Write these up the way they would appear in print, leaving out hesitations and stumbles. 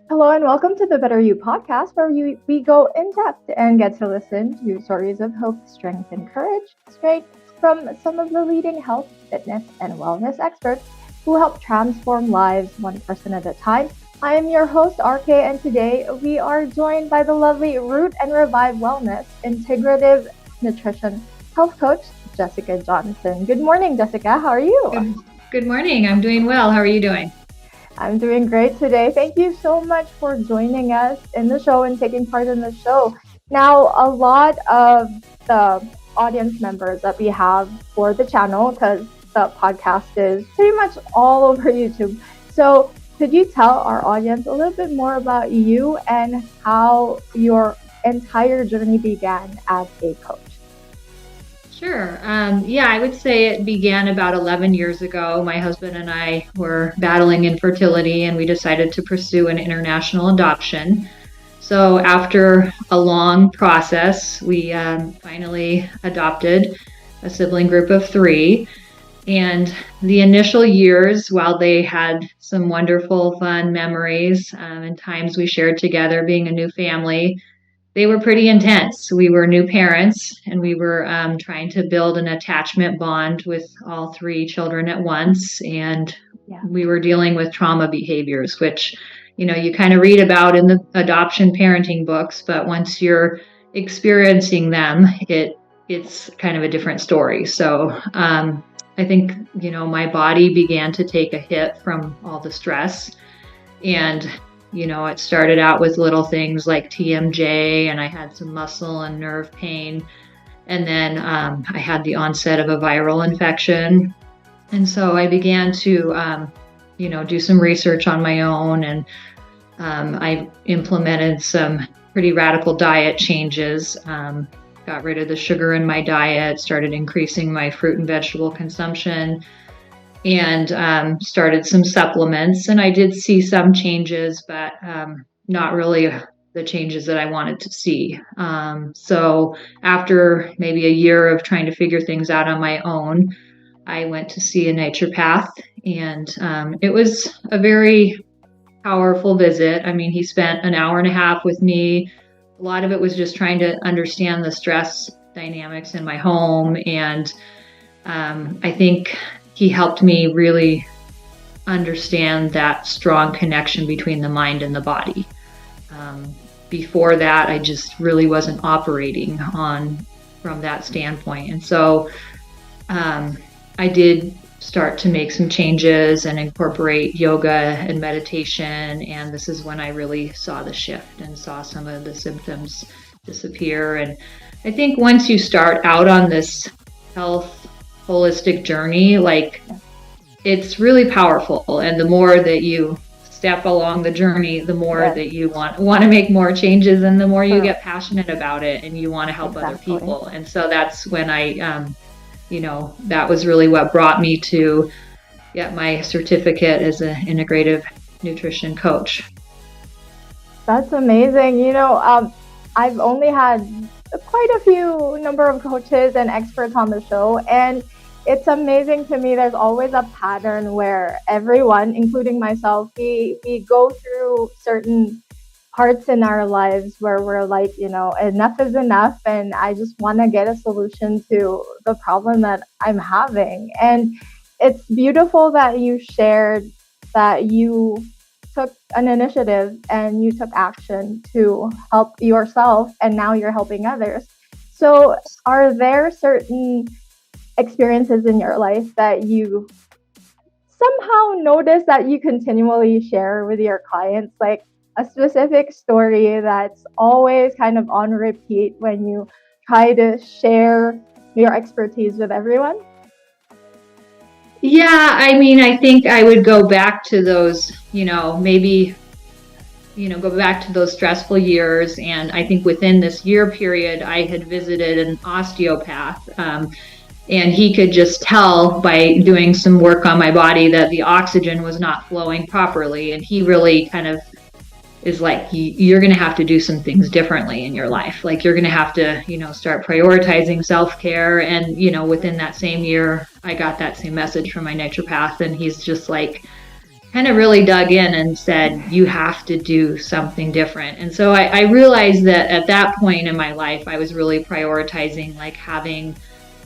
Hello and welcome to the BetterU Podcast, where we go in depth and get to listen to stories of hope, strength, and courage straight from some of the leading health, fitness, and wellness experts who help transform lives one person at a time. I am your host, RKaye, and today we are joined by the lovely Root and Revive Wellness Integrative Nutrition Health Coach, Jessica Johnson. Good morning, Jessica. How are you? Good morning. I'm doing well. How are you doing? I'm doing great today. Thank you so much for joining us in the show and taking part in the show. Now, a lot of the audience members that we have for the channel, because the podcast is pretty much all over YouTube. So could you tell our audience a little bit more about you and how your entire journey began as a coach? Sure. I would say it began about 11 years ago. My husband and I were battling infertility, and we decided to pursue an international adoption. So after a long process, we finally adopted a sibling group of 3. And the initial years, while they had some wonderful, fun memories and times we shared together being a new family, they were pretty intense. We were new parents, and we were trying to build an attachment bond with all 3 children at once. And we were dealing with trauma behaviors, which, you kind of read about in the adoption parenting books, but once you're experiencing them, it's kind of a different story. So I think, my body began to take a hit from all the stress. And it started out with little things like TMJ, and I had some muscle and nerve pain. And then I had the onset of a viral infection. And so I began to, do some research on my own. And I implemented some pretty radical diet changes, got rid of the sugar in my diet, started increasing my fruit and vegetable consumption, and started some supplements. And I did see some changes, but not really the changes that I wanted to see. So after maybe a year of trying to figure things out on my own, I went to see a naturopath, and it was a very powerful visit. I mean, he spent an hour and a half with me. A lot of it was just trying to understand the stress dynamics in my home. And I think he helped me really understand that strong connection between the mind and the body. Before that, I just really wasn't operating from that standpoint. And so I did start to make some changes and incorporate yoga and meditation. And this is when I really saw the shift and saw some of the symptoms disappear. And I think once you start out on this health holistic journey, it's really powerful. And the more that you step along the journey, the more that you want to make more changes, and the more you get passionate about it and you want to help other people. And so that's when I, that was really what brought me to get my certificate as an integrative nutrition coach. That's amazing. I've only had quite a few number of coaches and experts on the show, and it's amazing to me. There's always a pattern where everyone, including myself, we go through certain parts in our lives where we're like, enough is enough, and I just want to get a solution to the problem that I'm having. And it's beautiful that you shared that you took an initiative and you took action to help yourself, and now you're helping others. So are there certain experiences in your life that you somehow notice that you continually share with your clients, like a specific story that's always kind of on repeat when you try to share your expertise with everyone? Yeah, I think I would go back to those, go back to those stressful years. And I think within this year period, I had visited an osteopath, and he could just tell by doing some work on my body that the oxygen was not flowing properly. And he really kind of is like you're going to have to do some things differently in your life. Like you're going to have to, start prioritizing self-care. And, within that same year, I got that same message from my naturopath, and he's just like kind of really dug in and said, you have to do something different. And so I realized that at that point in my life, I was really prioritizing like having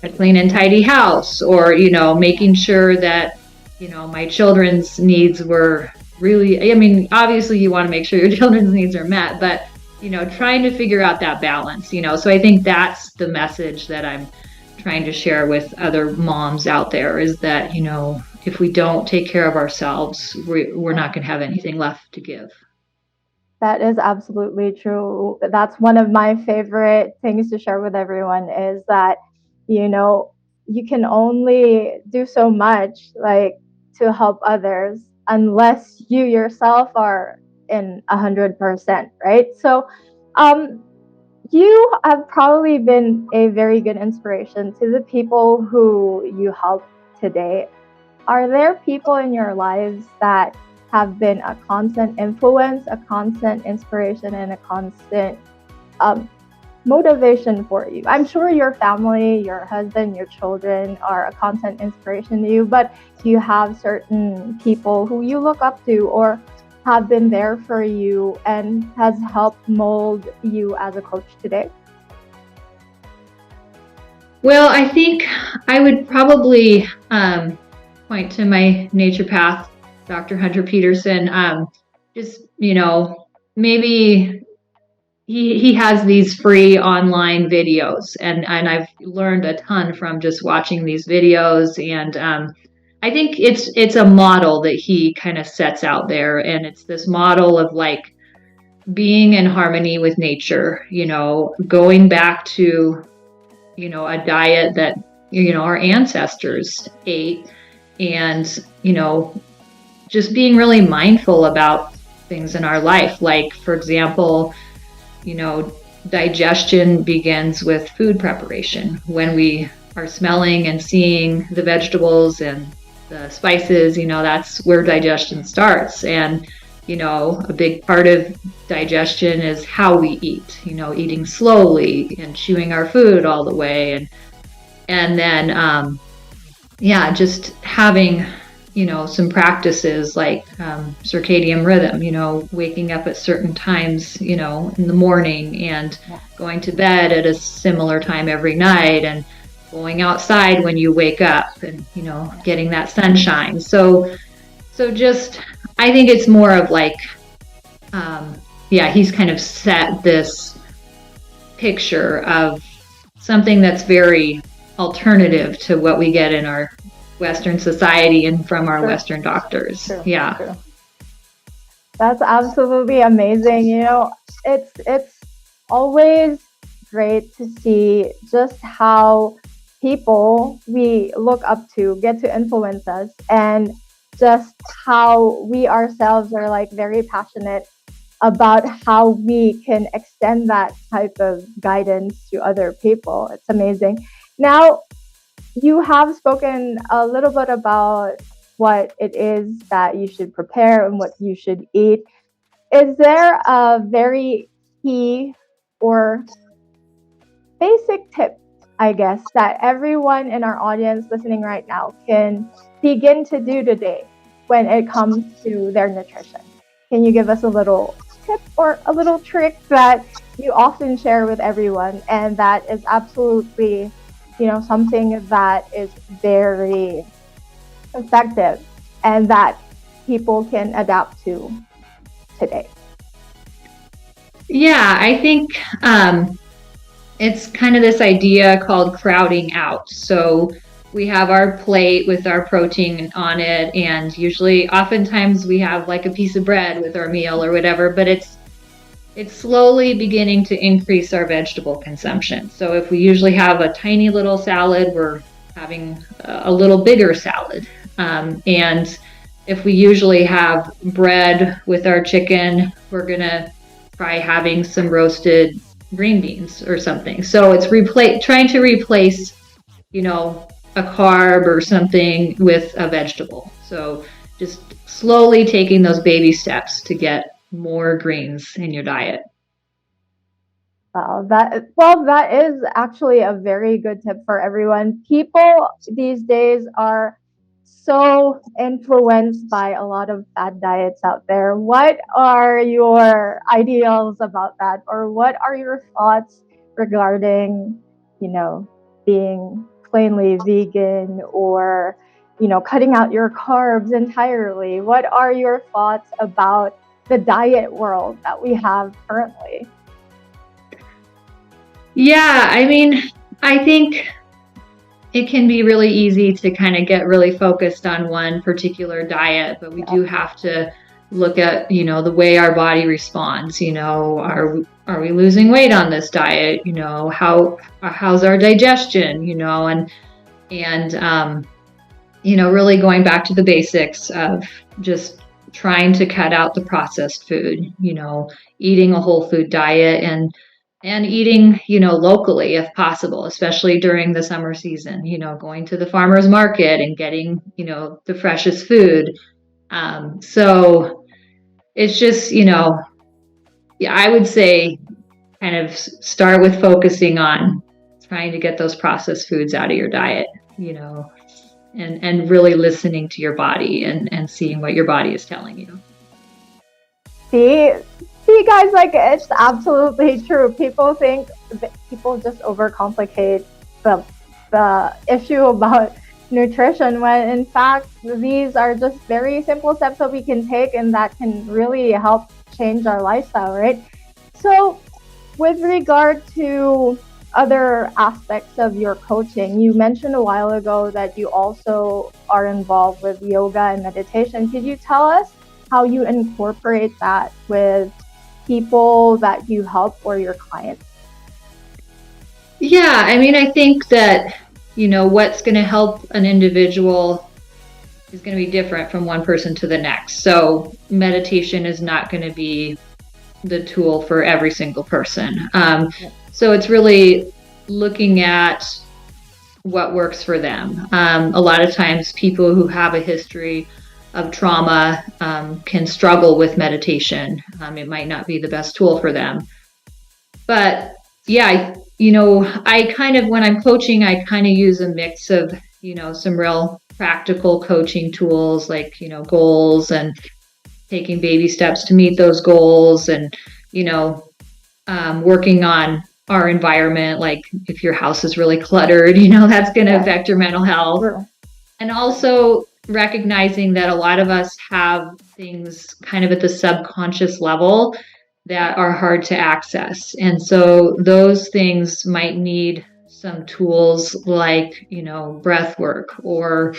a clean and tidy house, or, making sure that, my children's needs were really, I mean, obviously you want to make sure your children's needs are met, but, trying to figure out that balance, so I think that's the message that I'm trying to share with other moms out there, is that, if we don't take care of ourselves, we're not going to have anything left to give. That is absolutely true. That's one of my favorite things to share with everyone, is that, you can only do so much, like, to help others unless you yourself are in 100%, right? So, you have probably been a very good inspiration to the people who you help today. Are there people in your lives that have been a constant influence, a constant inspiration, and a constant motivation for you? I'm sure your family, your husband, your children are a constant inspiration to you, but do you have certain people who you look up to or have been there for you and has helped mold you as a coach today? Well, I think I would probably point to my naturopath, Dr. Hunter Peterson. Just, maybe he has these free online videos, and I've learned a ton from just watching these videos. And I think it's a model that he kind of sets out there, and it's this model of like being in harmony with nature, going back to, a diet that, our ancestors ate, and, just being really mindful about things in our life. Like, for example, digestion begins with food preparation. When we are smelling and seeing the vegetables and the spices, that's where digestion starts. And, a big part of digestion is how we eat, eating slowly and chewing our food all the way. And then, just having, some practices like circadian rhythm, waking up at certain times, in the morning, and going to bed at a similar time every night, and going outside when you wake up, and, getting that sunshine. So just, I think it's more of like, he's kind of set this picture of something that's very alternative to what we get in our Western society and from our Western doctors. True. Yeah. That's absolutely amazing. It's always great to see just how people we look up to get to influence us, and just how we ourselves are like very passionate about how we can extend that type of guidance to other people. It's amazing. Now, you have spoken a little bit about what it is that you should prepare and what you should eat. Is there a very key or basic tip, I guess, that everyone in our audience listening right now can begin to do today when it comes to their nutrition? Can you give us a little tip or a little trick that you often share with everyone, and that is absolutely, something that is very effective and that people can adapt to today? Yeah, I think it's kind of this idea called crowding out. So we have our plate with our protein on it, and oftentimes we have like a piece of bread with our meal or whatever, but it's slowly beginning to increase our vegetable consumption. So if we usually have a tiny little salad, we're having a little bigger salad. And if we usually have bread with our chicken, we're going to try having some roasted green beans or something. So it's trying to replace, a carb or something with a vegetable. So just slowly taking those baby steps to get more greens in your diet. That is actually a very good tip for everyone. People these days are so influenced by a lot of fad diets out there. What are your ideals about that, or what are your thoughts regarding, you know, being plainly vegan, or cutting out your carbs entirely? What are your thoughts about the diet world that we have currently? Yeah, I mean, I think it can be really easy to kind of get really focused on one particular diet, but we do have to look at, the way our body responds. Are we losing weight on this diet? How's our digestion? Really going back to the basics of just trying to cut out the processed food, eating a whole food diet and eating, locally if possible, especially during the summer season, going to the farmer's market and getting, the freshest food. So it's just, I would say kind of start with focusing on trying to get those processed foods out of your diet, and really listening to your body and seeing what your body is telling you. See, guys, like, it's absolutely true. People just overcomplicate the issue about nutrition, when in fact these are just very simple steps that we can take and that can really help change our lifestyle, right? So with regard to other aspects of your coaching, you mentioned a while ago that you also are involved with yoga and meditation. Could you tell us how you incorporate that with people that you help or your clients? Yeah, I mean, I think that, what's going to help an individual is going to be different from one person to the next. So meditation is not going to be the tool for every single person. So it's really looking at what works for them. A lot of times people who have a history of trauma can struggle with meditation. It might not be the best tool for them. But yeah, I kind of, when I'm coaching, I kind of use a mix of, some real practical coaching tools like, goals and taking baby steps to meet those goals, and, working on our environment. Like if your house is really cluttered, that's going to affect your mental health. Sure. And also recognizing that a lot of us have things kind of at the subconscious level that are hard to access. And so those things might need some tools like, breath work, or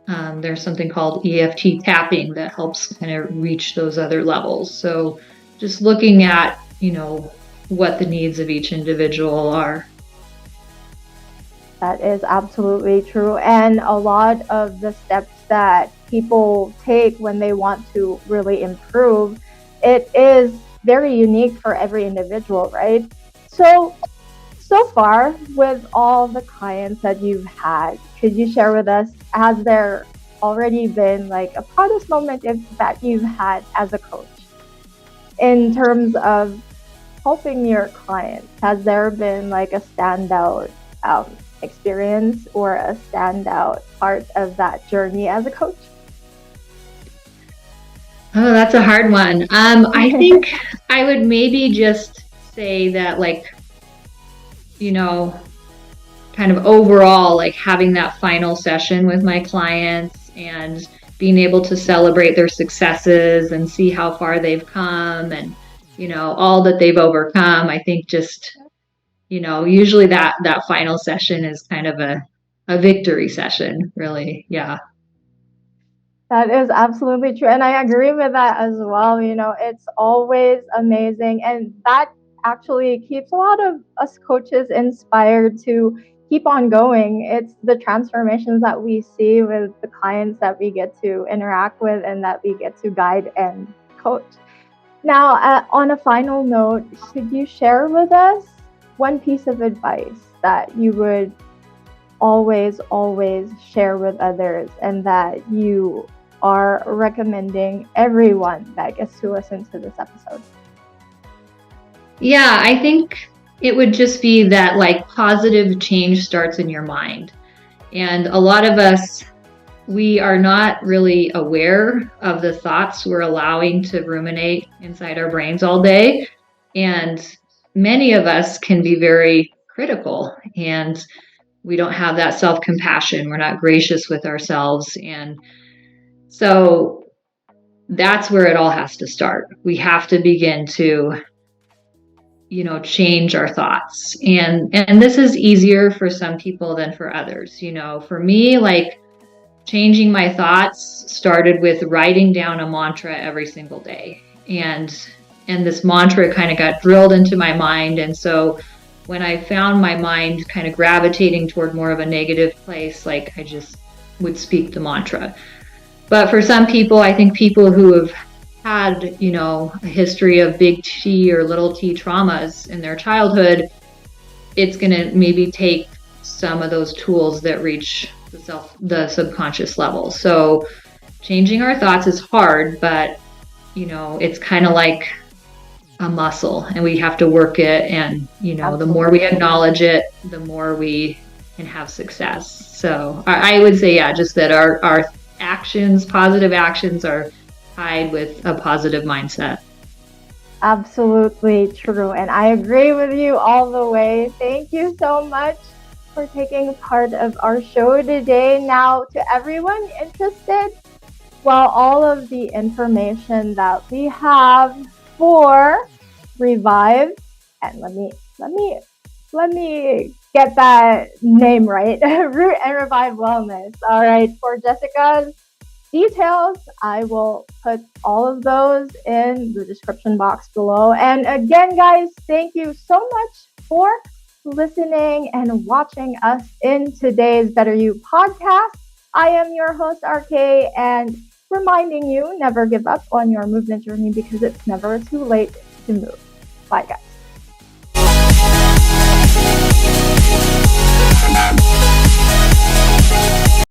there's something called EFT tapping that helps kind of reach those other levels. So just looking at, what the needs of each individual are. That is absolutely true. And a lot of the steps that people take when they want to really improve, it is very unique for every individual, right? So far, with all the clients that you've had, could you share with us, has there already been like a proudest moment that you've had as a coach in terms of helping your clients? Has there been like a standout experience or a standout part of that journey as a coach? Oh, that's a hard one. I think I would maybe just say that, like, kind of overall, like having that final session with my clients and being able to celebrate their successes and see how far they've come and, all that they've overcome. I think just, usually that final session is kind of a victory session, really. Yeah. That is absolutely true. And I agree with that as well. It's always amazing. And that actually keeps a lot of us coaches inspired to keep on going. It's the transformations that we see with the clients that we get to interact with and that we get to guide and coach. Now, on a final note, could you share with us one piece of advice that you would always share with others and that you are recommending everyone that gets to listen to this episode? Yeah, I think it would just be that like positive change starts in your mind. And a lot of us, we are not really aware of the thoughts we're allowing to ruminate inside our brains all day. And many of us can be very critical, and we don't have that self-compassion. We're not gracious with ourselves. And so that's where it all has to start. We have to begin to change our thoughts. And this is easier for some people than for others. For me, like, changing my thoughts started with writing down a mantra every single day. And this mantra kind of got drilled into my mind. And so when I found my mind kind of gravitating toward more of a negative place, like, I just would speak the mantra. But for some people, I think people who have had, a history of big T or little t traumas in their childhood, it's going to maybe take some of those tools that reach the subconscious level. So changing our thoughts is hard, but it's kind of like a muscle, and we have to work it. And the more we acknowledge it, the more we can have success. So I would say, just that our actions, positive actions, are tied with a positive mindset. Absolutely true. And I agree with you all the way. Thank you so much for taking part of our show today. Now, to everyone interested, all of the information that we have for Revive, and let me get that name right, Root and Revive Wellness. All right, for Jessica's details, I will put all of those in the description box below. And again, guys, thank you so much for listening and watching us in today's BetterU podcast. I am your host, RKaye, and reminding you, never give up on your movement journey, because it's never too late to move. Bye, guys.